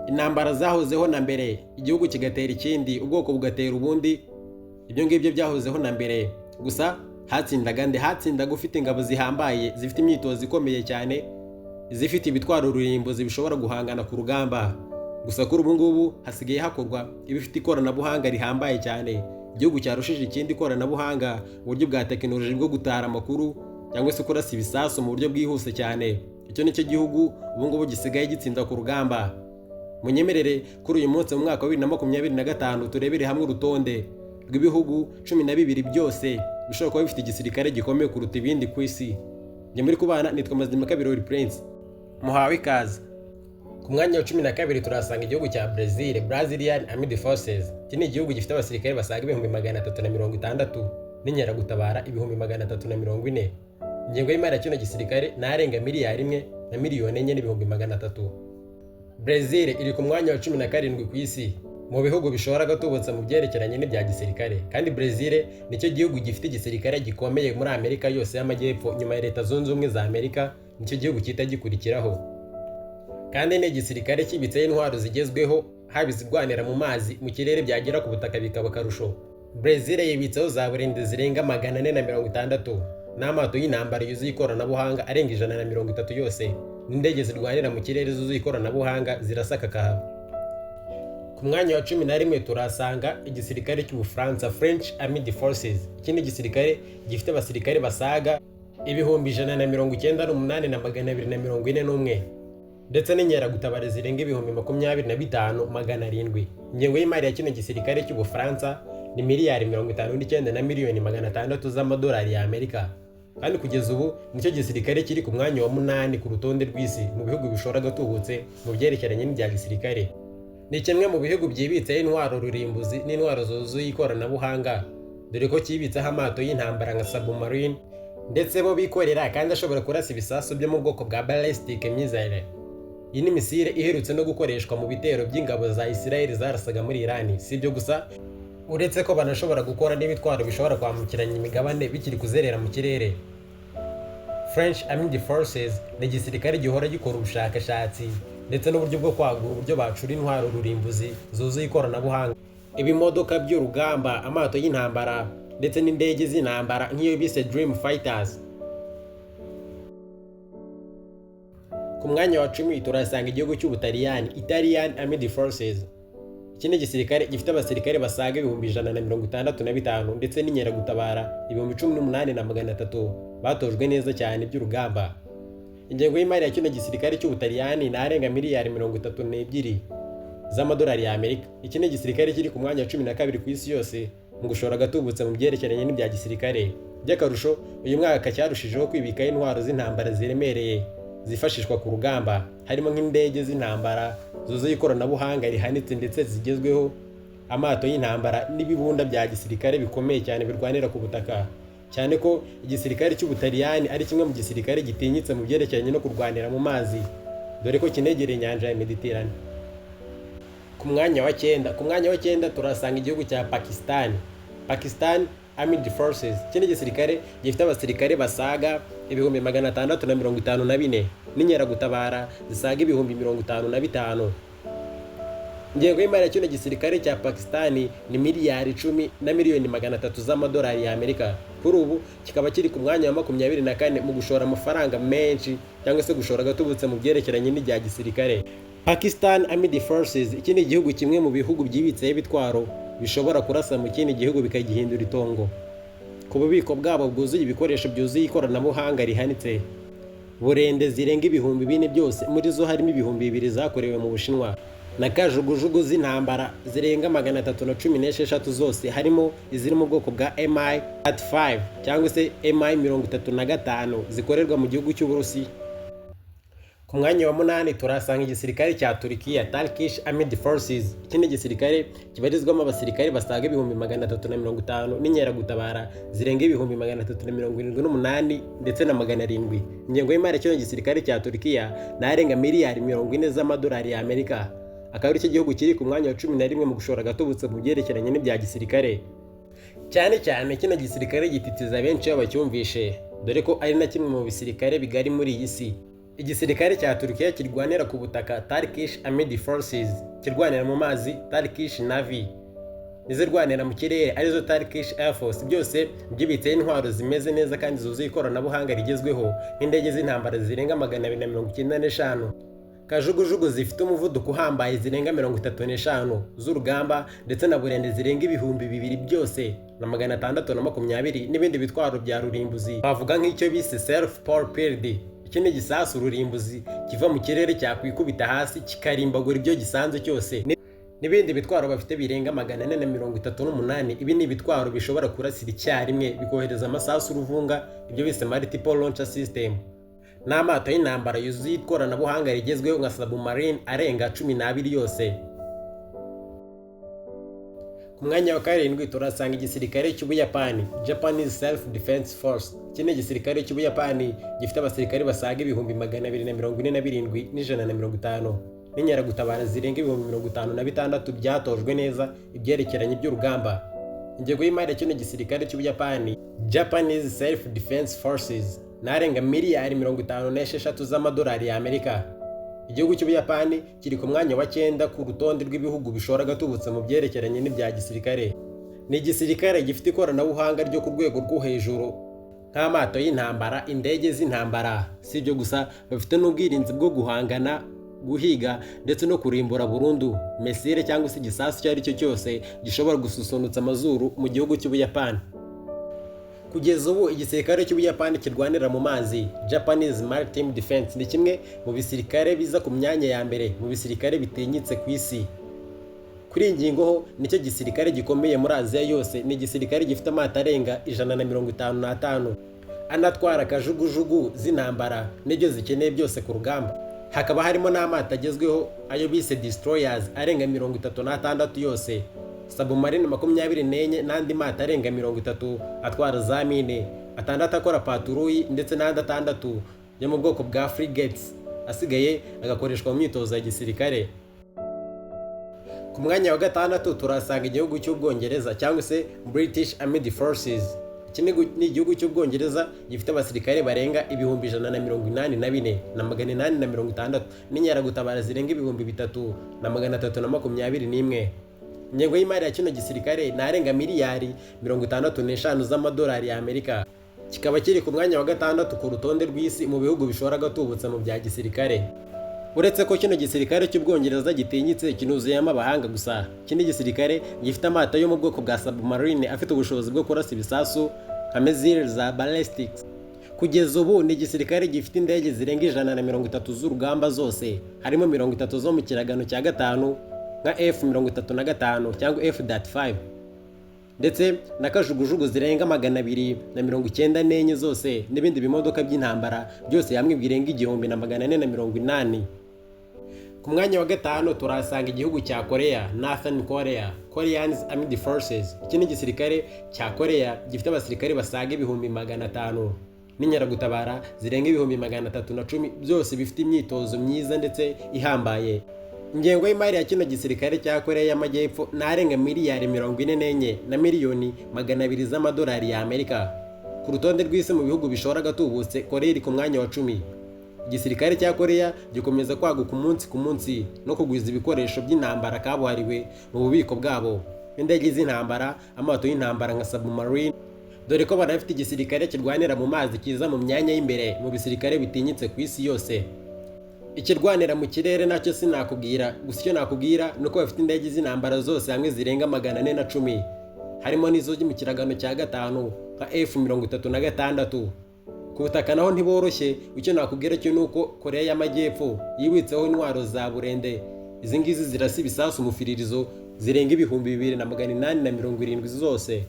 intambara zahozeho na mbere, igihugu kigatera ikindi, ubwoko bugatera ubundi, ibyo ngibyo byahozeho na mbere. Gusa hatsindaga ufite ingabo zihambaye, zifite imyitozo ikomeye cyane, zifite ibitwaro rurimbuzi bishobora guhangana ku rugamba. Gusa kuri ubu ngubu hasigaye hakorwa ibifite ikoranabuhanga rihambaye cyane. Igihugu cyarushije ikindi ikoranabuhanga, uburyo bwa tekinoloji bwo gutara amakuru cyangwa se kurasa ibisasu mu buryo bwihuse cyane. Icyo nicyo gihugu ubu ngubu gisigaye gitsinda ku rugamba. Munyemerere kuri uyu munsi mu mwaka wa 2025 turebere hamwe urutonde rw'ibihugu 12 byose bishobora kuba bifite igisirikare gikomeye kuruta ibindi ku isi. Njye muri kubana nitwa Mazima Kabiri Prince. Muhawe ikaze. Ku mwanya wa 12 turasanga igihugu cya Brazilian Armed Forces. Iki ni igihugu gifite abasirikare basaga 360 n'inkeragutabara 340. Ingengo y'imari ya kino gisirikare narenga miliyari 1 na miliyoni 4,400,000. Brazil iri ku mwanya wa 17 ku isi mu bihugu bishobora gatubutsa mu byerekeranye n'ibya gisirikare, kandi Brazil nicyo gihugu gifite igisirikare gikomeye muri Amerika yose y'Amajyepfo nyuma ya Leta Zunze Ubumwe za Amerika. Nicyo gihugu kita gikurikiraho, kandi ni igisirikare kibitseho intwaro zigezweho, haba izirwanira mu mazi, mu kirere, byagera ku butaka bikaba akarusho. Brazil yibitseho za burende zirenga 460 n'amato y'intambara yuzuye ikoranabuhanga arenga 130 yose, n'indege zirwanira mu kirere zuzuye ikoranabuhanga zirasaka kahava. Ku mwanya wa 11 turasanga igisirikare cy'Ubufaransa, French Armed Forces. Iki ni igisirikare gifite abasirikare basaga 198,241 ndetse n'inkeragutabara zirenga 25,700. Ingengo y'imari ya kino gisirikare cy'Ubufaransa ni miliyari 59 na miliyoni 600 z'amadolari ya Amerika, kandi kugeza ubu nicyo gisirikare kiri ku mwanya wa 8 ku rutonde rw'isi mu bihugu bishora gatubutse mu byerekeranye n'ibya gisirikare. Ni kimwe mu bihugu byibitseho intwaro rurimbuzi n'intwaro zuzuye ikoranabuhanga, dore ko kibitseho amato y'intambara nka submarine, ndetse bo bikorera kandi ashobora kurasa ibisasu byo mu bwoko bwa ballistic missile. Iyi ni misile iherutse no gukoreshwa mu bitero by'ingabo za Israel zarasaga muri Iran. Si ibyo gusa, uretse ko banashobora gukora n'ibitwaro bishobora kwambukiranya imigabane bikiri kuzerera mu kirere. French Armed Forces ni igisirikare gihora gikora ubushakashatsi ndetse n'uburyo bwo kwagura uburyo bacura intwaro rurimbuzi zuzuye ikoranabuhanga, ibimodoka by'urugamba, amato y'intambara ndetse n'indege z'intambara nk'iyo bise Dream Fighters. Ku mwanya wa 10 turasanga igihugu cy'Ubutaliyani, Italian Armed Forces. Iki ni igisirikare gifite abasirikare basaga 165 ndetse n'inkeragutabara 18,300 batojwe neza cyane by'urugamba. Ingengo y'imari ya kino gisirikare cy'Ubutaliyani narenga miliyari 32 z'amadolari ya Amerika. Iki ni igisirikare kiri ku mwanya wa 12 ku isi yose mu gushora gatubutse mu byerekeranye n'ibya gisirikare. By'akarusho, uyu mwaka cyarushijeho kwibikaho intwaro z'intambara ziremereye zifashishwa ku rugamba, harimo nk'indege z'intambara zuzuye ikoranabuhanga rihanitse ndetse zigezweho, amato y'intambara n'ibibunda bya gisirikare bikomeye cyane birwanira ku butaka. Cyane ko igisirikare cy'Ubutaliyani ari kimwe mu gisirikare gitinyitse mu byerekeranye no kurwanira mu mazi, dore ko kinegereye inyanja ya Mediterane. Ku mwanya wa 9 turasanga igihugu cya Pakistan Armed Forces. Iki ni igisirikare gifite abasirikare basaga 654 n'inkeragutabara zisaga 55,000. Ingengo y'imari ya kino gisirikare cya Pakistani ni miliyari 10 na miliyoni 300 z'amadolari ya Amerika. Kuri ubu kikaba kiri ku mwanya wa 24 mu gushora amafaranga menshi cyangwa se gushora gatubutse mu byerekeranye n'ibya gisirikare. Pakistan Armed Forces, iki ni igihugu kimwe mu bihugu byibitseho ibitwaro bishobora kurasa mu kindi gihugu bikagihindura itongo. Ku bubiko bwabo bwuzuye ibikoresho byuzuye ikoranabuhanga rihanitse, burende zirenga 4,000 byose, muri zo harimo 2,000 zakorewe mu Bushinwa, na kajugujugu z'intambara zirenga 316 zose, harimo iziri mu bwoko bwa Mi-35 cyangwa se Mi-35 zikorerwa mu gihugu cy'Uburusi. Ku mwanya wa 8 turasanga igisirikare cya Turkiya, Turkish Armed Forces. Iki ni igisirikare kibarizwamo abasirikare basaga 350 n'inkeragutabara zirenga 378 ndetse na 700. Ingengo y'imari y'icyo gisirikare cya Turkiya narenga miliyari 40 z'amadolari ya Amerika. Akaba ari cyo gihugu kiri ku mwanya wa 11 mu gushora gatubutse mu byerekeranye n'ibya gisirikare. Cyane kino gisirikare gititiza benshi bacyumvishe, dore ko ari na kimwe mu bisirikare bigari muri iyi si. Igisirikare cya Turukiya kirwanira ku butaka Turkish Armed Forces, kirwanira mu mazi Turkish Navy, n'izirwanira mu kirere arizo Turkish Air Force, byose byibitseho intwaro zimeze neza kandi zuzuye ikoranabuhanga rigezweho nk'indege z'intambara zirenga 295, kajugujugu zifite umuvuduko uhambaye zirenga 35 z'urugamba, ndetse na burende zirenga ibihumbi 2 byose na 620, n'ibindi bitwaro bya rurimbuzi bavuga nk'icyo bise self propelled. Iki ni igisasu rurimbuzi kiva mu kirere cyakwikubita hasi kikarimbagura ibyo gisanze cyose, n'ibindi bitwaro bafite birenga 438. Ibi ni ibitwaro bishobora kurasira icyarimwe bikohereza amasasu uruvunga, ibyo bise multiple launcher system, n'amato y'intambara yuzuye ikoranabuhanga rigezweho nka submarine arenga 12 yose. Ku mwanya wa 7 turasanga igisirikare cy'Ubuyapani, Japanese Self Defense Force. Iki ni igisirikare cy'Ubuyapani gifite abasirikare basaga ibihumbi 247 n'ijana n'inkeragutabara zirenga ibihumbi 56 byatojwe neza ibyerekeranye by'urugamba. Ingengo y'imari y'ikino gisirikare cy'Ubuyapani, Japanese Self Defense Forces, narenga miliyari 56 z'amadolari y'Amerika. Igihugu cy'Ubuyapani kiri ku mwanya wa 9 ku rutonde rw'ibihugu bishora gatubutse mu byerekeranye n'ibya gisirikare. Ni igisirikare gifite ikoranabuhanga ryo ku rwego rwo hejuru nk'amato y'intambara, indege z'intambara. Si ibyo gusa, bafite n'ubwirinzi bwo guhangana, guhiga ndetse no kurimbura burundu mesire cyangwa se igisasu icyo ari cyo cyose gishobora gususunutsa amazuru mu gihugu cy'Ubuyapani. Kugeza ubu igisirikare cy'Ubuyapani kirwanira mu mazi, Japanese Maritime Defense, ni kimwe mu bisirikare biza ku myanya ya mbere mu bisirikare bitinyitse ku isi. Kuri iyi ngingo ho, nicyo gisirikare gikomeye muri Aziya yose. Ni igisirikare gifite amato arenga 155 anatwara kajugujugu z'intambara n'ibyo zikeneye byose ku rugamba. Hakaba harimo n'amato agezweho ayo bise destroyers arenga 36 yose, submarine 24 n'andi mato arenga 30 atwara za mine, 6 akora paturuyi ndetse n'andi 6 yo mu bwoko bwa frigates, asigaye agakoreshwa mu myitozo ya gisirikare. Ku mwanya wa 6 turasanga igihugu cy'Ubwongereza cyangwa se British Armed Forces. Iki ni igihugu cy'Ubwongereza gifite abasirikare barenga ibihumbi 184 na 860 n'inkeragutabara zirenga ibihumbi 3 na 321. Ingengo y'imari ya kino gisirikare narenga miliyari 65 z'amadolari y'Amerika. Kikaba kiri ku mwanya wa 6 ku rutonde rw'isi mu bihugu bishora gatubutse mu bya gisirikare. Uretse ko kino gisirikare cy'Ubwongereza gitinyitse kinuzuyemo abahanga gusa, kino gisirikare gifite amato yo mu bwoko bwa submarine afite ubushobozi bwo kurasa ibisasu nka missiles za ballistics. Kugeza ubu ni igisirikare gifite indege zirenga 130 z'urugamba zose, harimo 30 zo mu kiragano cya 5 nka F-35 cyangwa F-35, ndetse na kajugujugu zirenga 294 zose, n'ibindi bimodoka by'intambara byose hamwe birenga 1480. Ku mwanya wa 5 turasanga igihugu cya Korea, Northern Korea, Koreans Armed Forces. Iki ni igisirikare cya Korea gifite abasirikare basaga ibihumbi 500 n'inkeragutabara zirenga ibihumbi 310, byose bifite imyitozo myiza ndetse ihambaye. Ingengo y'imari ya kino gisirikare cya Korea y'Amajyepfo narenga miliyari 44 na miliyoni 200 z'amadolari y'Amerika. Ku rutonde rw'isi mu bihugu bishora gatubutse, Korea iri ku mwanya wa 10. Igisirikare cya Korea gikomeza kwaguka umunsi ku munsi no kugwiza ibikoresho by'intambara kabuhariwe mu bubiko bwabo, indege z'intambara, amato y'intambara nka submarine, dore ko banafite igisirikare kirwanira mu mazi kiza mu myanya y'imbere mu bisirikare bitinyitse ku isi yose. Ikirwanira mu kirere nacyo sinakubwira, gusa icyo nakubwira nuko bafite indege z'intambara zose hamwe zirenga 410, harimo n'izo mu kiragano cya 5 nka F-36. Ku butaka naho ntiboroshye. Icyo nakubwira cyo nuko Korea y'Amajyepfo yibitseho intwaro za burende. Izi ngizi zirasa ibisasu umufiririzo zirenga ibihumbi 2870 zose.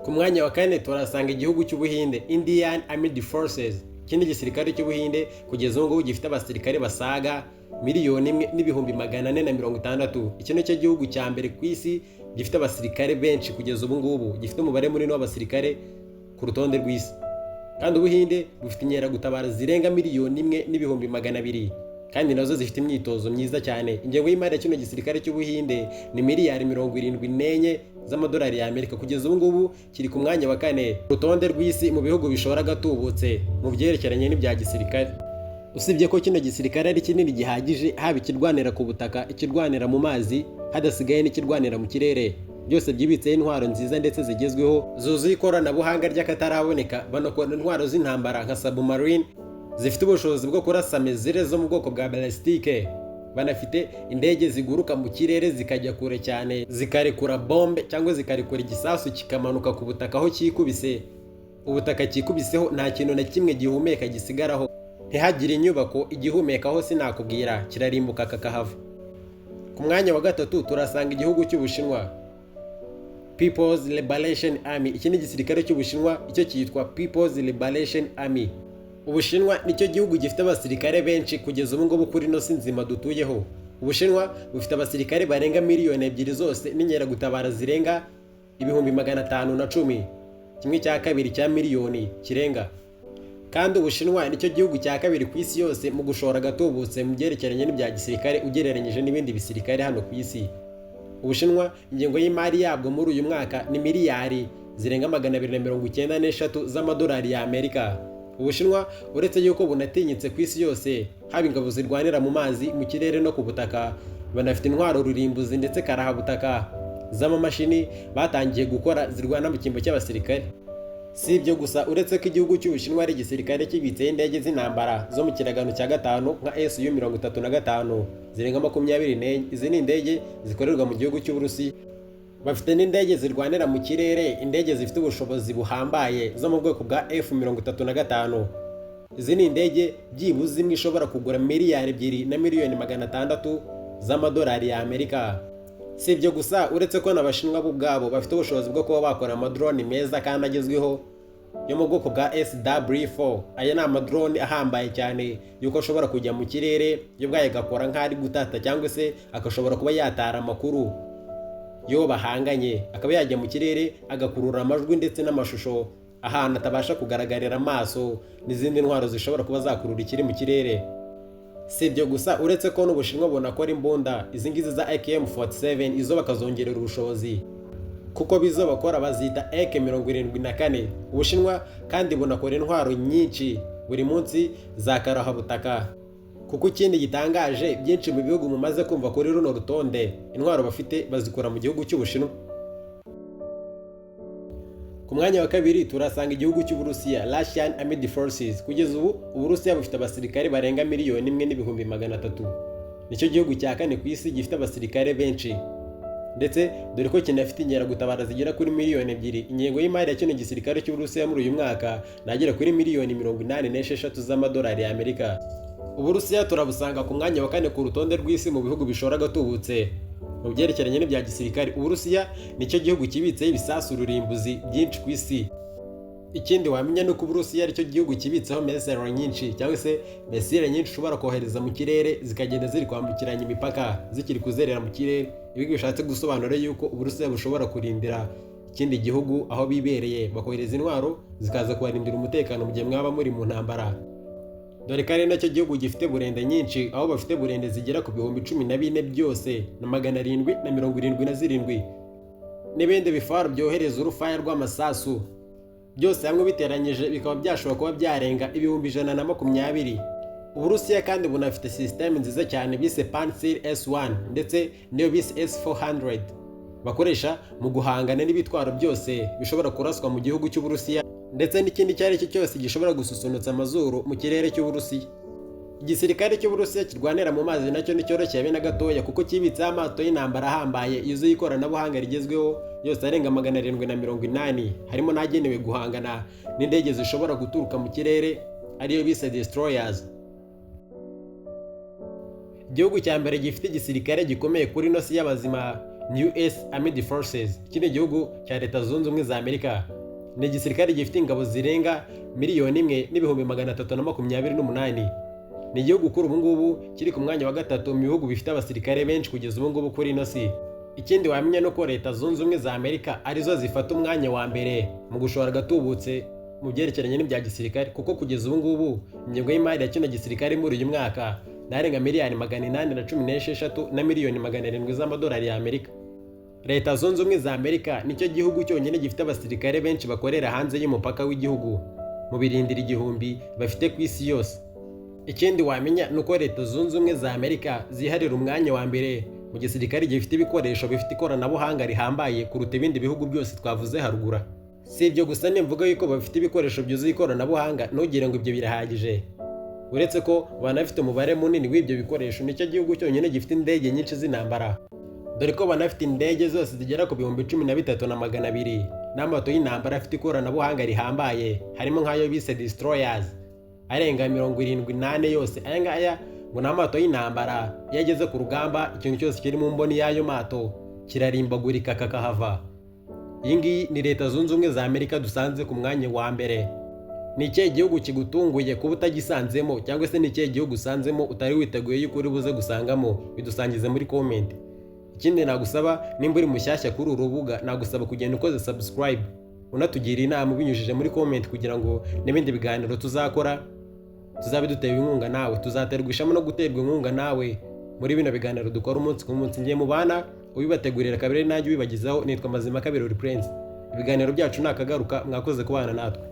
Ku mwanya wa 4 turasanga igihugu cy'Ubuhinde, Indian Armed Forces. Ikindi gisirikare cy'Ubuhinde kugeza ubu gifite abasirikare basaga 1,460,000. Iki ni cyo gihugu cya mbere ku isi gifite abasirikare benshi kugeza ubu ngubu, gifite umubare munini w'abasirikare ku rutonde rw'isi. Kandi Ubuhinde bufite inkeragutabara zirenga 1,200,000 kandi nazo zifite imyitozo myiza cyane. Ingengo y'imari ya kino gisirikare cy'Ubuhinde ni miliyari 74 z'amadolari ya Amerika. Kugeza ubu ngubu kiri ku mwanya wa 4 rutonde rw'isi mu bihugu bishora gatubutse mu byerekeranye n'ibya gisirikare. Usibye ko kino gisirikare ari kinini gihagije, haba ikirwanira ku butaka, ikirwanira mu mazi, hadasigaye n'ikirwanira mu kirere, byose byibitseho intwaro nziza ndetse zigezweho zuzuye ikoranabuhanga ry'akataraboneka. Banakora intwaro z'intambara nka submarine zifite ubushobozi bwo kurasa mezire zo mu bwoko bwa balistike. Banafite indege ziguruka mu kirere zikajya kure cyane, zikarekura bombe cyangwa zikarekura igisasu kikamanuka ku butaka aho cyikubise. Ubutaka cyikubiseho nta kintu na kimwe gihumeka gisigaraho, ntihagire inyubako igihumekaho sinakubwira, kirarimbuka kakahava. Ku mwanya wa 3 turasanga igihugu cy'Ubushinwa, People's Liberation Army. Iki ni igisirikare cy'Ubushinwa, icyo cyitwa People's Liberation Army. Ubushinwa nicyo gihugu gifite abasirikare benshi kugeza ubu ngubu kuri ino si nzima dutuyeho. Ubushinwa bufite abasirikare barenga miliyoni 2 zose n'inkeragutabara zirenga 510,000, kimwe cya kabiri cya miliyoni kirenga. Kandi Ubushinwa nicyo gihugu cya kabiri ku isi yose mu gushora gatubutse mu byerekeranye n'ibya gisirikare ugereranyije n'ibindi bisirikare hano ku isi. Ubushinwa ingengo y'imari yabwo muri uyu mwaka ni miliyari zirenga 293 z'amadolari ya Amerika. Ubushinwa uretse yuko bunatinyitse ku isi yose, haba ingabo zirwanira mu mazi, mu kirere no ku butaka, banafite intwaro rurimbuzi ndetse karahabutaka z'amamashini batangiye gukora zirwana mu cyimbo cy'abasirikare. Si ibyo gusa, uretse ko igihugu cy'Ubushinwa ari igisirikare kibitseho indege z'intambara zo mu kiragano cya 5 nka Su-35 zirenga 24. Izi ni indege zikorerwa mu gihugu cy'Uburusiya. Bafite n'indege zirwanira mu kirere, indege zifite ubushobozi buhambaye zo mu bwoko bwa F-35. Izi ni indege byibuze imwe ishobora kugura miliyari 2,600,000 z'amadolari ya Amerika. Si ibyo gusa, uretse ko n'Abashinwa bo ubwabo bafite ubushobozi bwo kuba bakora amadrone meza kandi agezweho yo mu bwoko bwa SW4. Aya ni amadrone ahambaye cyane yuko ashobora kujya mu kirere yo bwaye agakora nk'ari gutata, cyangwa se akashobora kuba yatara amakuru yo bahanganye, akaba yajya mu kirere agakurura amajwi ndetse n'amashusho ahantu atabasha kugaragarira amaso, n'izindi ntwaro zishobora kuba zakurura ikiri mu kirere. Si ibyo gusa, uretse ko n'Ubushinwa bunakora imbunda, izi ngizi za AK-47, izo bakazongerera ubushobozi kuko bizo bakora bazita AK-74. Ubushinwa kandi bunakora intwaro nyinshi buri munsi za karahabutaka, kuko ikindi gitangaje, byinshi mu bihugu mumaze kumva kuri runo rutonde, intwaro bafite bazikora mu gihugu cy'Ubushinwa. Ku mwanya wa 2 turasanga igihugu cy'Uburusiya, Russian Armed Forces. Kugeza ubu Uburusiya bufite abasirikare barenga 1,300,000. Nicyo gihugu cya 4 ku isi gifite abasirikare benshi, ndetse dore ko kinafite inkeragutabara zigera kuri 2,000,000. Ingengo y'imari ya kino gisirikare cy'Uburusiya muri uyu mwaka nagera kuri 1,86,000,000 z'amadolari ya Amerika. Uburusiya turabusanga ku mwanya wa 4 ku rutonde rw'isi mu bihugu bishora gatubutse mu byerekeranye n'ibya gisirikare. Uburusiya nicyo gihugu kibitseho ibisasu rurimbuzi byinshi ku isi. Ikindi wamenya nuko Uburusiya aricyo gihugu kibitseho mesero nyinshi, cyangwa se mesire nyinshi ushobora kohereza mu kirere zikagenda ziri kwambukiranya imipaka zikiri kuzerera mu kirere. Ibi bishatse gusobanura yuko Uburusiya bushobora kurindira ikindi gihugu aho bibereye, bakohereza intwaro zikaza kubarindira umutekano mu gihe mwaba muri mu ntambara. Dore ko ari nacyo gihugu gifite burende nyinshi, aho bafite burende zigera ku 14,000 byose na 777 n'ibindi bifaru byohereza urufaya rw'amasasu. Byose hamwe biteranyije bikaba byashobora kuba byarenga 120,000. Uburusiya kandi bunafite system nziza cyane bise Pantsir S1 ndetse niyo bise S400 bakoresha mu guhangana n'ibitwaro byose bishobora kuraswa mu gihugu cy'Uburusiya, ndetse n'ikindi cyari cyo cyose gishobora gususunutsa amazuru mu kirere cy'Uburusiya. Igisirikare cy'Uburusiya kirwanira mu mazi nacyo nticyoroshye habe na gatoya, kuko kibitseho amato y'intambara ahambaye yuzuye ikoranabuhanga rigezweho yose arenga 780, harimo n'agenewe guhangana n'indege zishobora guturuka mu kirere ariyo bise destroyers. Igihugu cya mbere gifite igisirikare gikomeye kuri ino si Yabazima ni US Armed Forces. Iki ni igihugu cya Leta Zunze Ubumwe za Amerika. Ni igisirikare gifite ingabo zirenga 1,328,000. Ni igihugu kuri ubu ngubu kiri ku mwanya wa 3 mu bihugu bifite abasirikare benshi kugeza ubu ngubu kuri ino si. Ikindi wamenya nuko Leta Zunze Ubumwe za Amerika arizo zifata umwanya wa mbere mu gushora gatubutse mu byerekeranye n'ibya gisirikare, kuko kugeza ubu ngubu ingengo y'imari ya kino gisirikare muri uyu mwaka narenga miliyari 816 na miliyoni 700 z'amadolari ya Amerika. Leta Zunze Ubumwe za Amerika nicyo gihugu cyonyine gifite abasirikare benshi bakorera hanze y'umupaka w'igihugu mu birindiro igihumbi bafite ku isi yose. Ikindi wamenya nuko Leta Zunze Ubumwe za Amerika ziharira umwanya wa mbere mu gisirikare gifite ibikoresho bifite ikoranabuhanga rihambaye kuruta ibindi bihugu byose twavuze harugura. Si ibyo gusa nimvuga yuko bafite ibikoresho byuzuye ikoranabuhanga ntugire ngo ibyo birahagije. Uretse ko banafite umubare munini w'ibyo bikoresho, nicyo gihugu cyonyine gifite indege nyinshi z'intambara. Dore ko banafite indege zose zigera ku 13,200 n'amato y'intambara afite ikoranabuhanga rihambaye, harimo nk'ayo bise destroyers arenga 78 yose. Aya ngaya ngo ni amato y'intambara, iyo ageze ku rugamba ikintu cyose kiri mu mboni y'ayo mato kirarimbagurika kakahava. Iyi ngiyi ni Leta Zunze Ubumwe za Amerika dusanze ku mwanya wa mbere. Ni ikihe gihugu kigutunguye kuba utagisanzemo, cyangwa se ni ikihe gihugu usanzemo utari witeguye yuko uri buze gusangamo? Bidusangize muri comment. Ikindi nagusaba, nimba uri mushyashya kuri uru rubuga, nagusaba kugenda ukoze subscribe, unatugira inama ubinyujije muri comment kugira ngo n'ibindi biganiro tuzakora tuzabe dutewe inkunga nawe. Tuzaterwa ishema no guterwa inkunga nawe muri bino biganiro dukora umunsi ku munsi. Ngiye mu bana ubibategurira kabiri nanjye ubibagizaho, nitwa Mazima Kabiri Prince. Ibiganiro byacu nakagaruka, mwakoze kubana natwe.